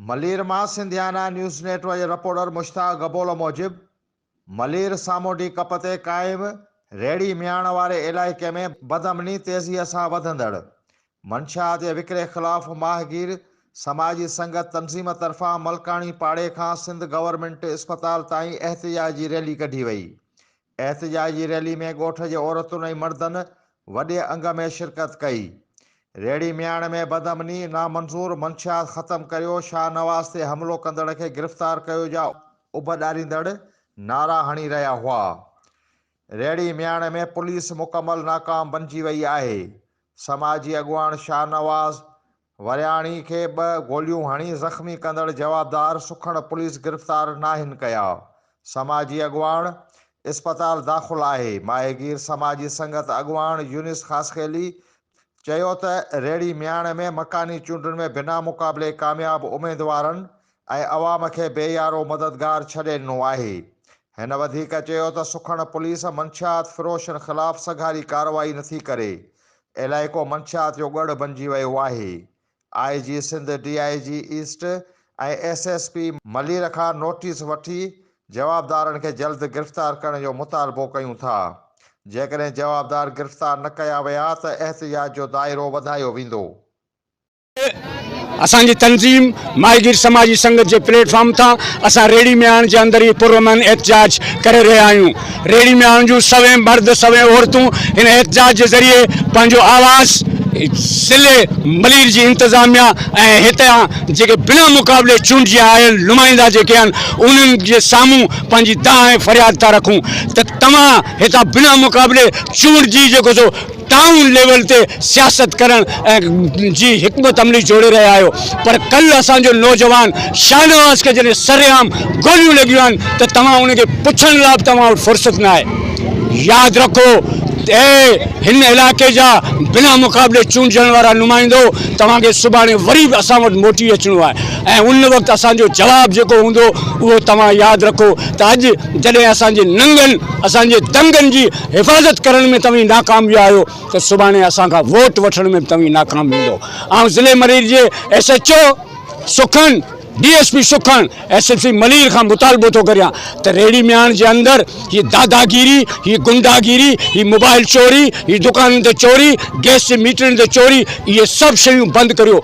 मलीर मां सिंधियाना news network जे reporter Mushtaq Gabol मूजिब मलीर सामूंडी कप ते क़ाइमु रेड़ी मियाण वारे इलाइक़े में बदअमनी तेज़ीअ सां वधंदड़ मंशियात जे विकिरे ख़िलाफ़ माहगीर समाजी संगत तंज़ीम तरफ़ां मलकानी पाड़े खां सिंध गवर्नमेंट अस्पताल ताईं एहतिजाजी रैली कढी वई। एहतिजाजी रैली में ॻोठ जे औरतुनि ऐं मर्दनि वॾे अंग में शिरकत कई। रेड़ी मियाण में बदअमनी नामंज़ूर, मंशियात ख़त्म करियो, शाहनवाज़ ते हमिलो कंदड़ खे गिरफ़्तार कयो जा उबॾारींदड़ नारा हणी रहिया हुआ। रेड़ी मियाण में पुलिस मुकमल नाकाम बणिजी वई आहे। समाजी अॻुवान शाहनवाज़ वरियाणी खे 2 गोलियूं हणी ज़ख़्मी कंदड़ जवाबदार सुखण पुलिस गिरफ़्तार नाहिन कया। समाजी अॻुवान अस्पताल दाख़िल आहे। माहिगीर समाजी संगत अॻुवान यूनिस ख़ासखेली चयो त रेड़ी मियाण में मकानी चूंडुनि में बिना मुक़ाबले कामयाब उम्मीदवारनि ऐं अवाम खे बेयारो मददगार छॾे ॾिनो आहे। हिन वधीक चयो त सुखण पुलिस मंशियात फ़िरोशनि ख़िलाफ़ सघारी कार्रवाई नथी करे। इलाइक़ो मंशियात जो गढ़ बणिजी वियो आहे। IG सिंध, DIG ईस्ट ऐं SSP मलीर खां नोटिस वठी जवाबदारनि खे जल्द गिरफ़्तार करण जो मुतालबो कयूं था। जेकॾहिं जवाबदार गिरफ़्तार न कया विया त एहतिजाज जो दायरो वधायो वेंदो। असांजी तंज़ीम माहिगीर समाजी संगत के प्लेटफॉर्म था असां रेड़ी मियाण के अंदर ही पुरअमन एहतजाज करे रहिया आहियूं। रेड़ी मियाण जूं सवें मर्द सवें औरतूं इन एहतजाज के जरिए पंहिंजो आवाज़ ज़िले मलीर जी इंतज़ामिया ऐं हितां जेके बिना मुक़ाबले चूंडिया आयल नुमाइंदा जेके आहिनि उन्हनि जे साम्हूं पंहिंजी दाह ऐं फरियाद था रखूं त तव्हां हितां बिना मुक़ाबले चूंडजी जेको सो टाउन लेवल ते सियासत करण जी हिकमत अमली जोड़े रहिया आहियो। पर कल असांजो नौजवान शाहनवाज़ के जॾहिं सरेआम गोलियूं लॻियूं आहिनि त तव्हां उनखे पुछण लाइ बि तव्हां वटि फुर्सत न आहे। यादि रखो हिन इलाइक़े जा बिना मुक़ाबले चूंडजण वारा नुमाइंदो तव्हांखे सुभाणे वरी बि असां वटि मोटी अचिणो आहे ऐं उन वक़्तु असांजो जवाबु जेको हूंदो उहो तव्हां यादि रखो त अॼु जॾहिं असांजे नंगनि असांजे दंगनि जी हिफ़ाज़त करण में तव्हां नाकाम विया आहियो त सुभाणे असां खां वोट वठण में तव्हां नाकाम वेंदो। ऐं ज़िले मलीर जे SHO सुखन DSP सुखन SSP मलीर का मुतालबो तो करियां त रेड़ी मियाण के अंदर ये दादागिरी, ये गुंडागिरी, ये मोबाइल चोरी, ये दुकान ते चोरी, गैस से मीटर ते चोरी, ये सब शयूं बंद करियो।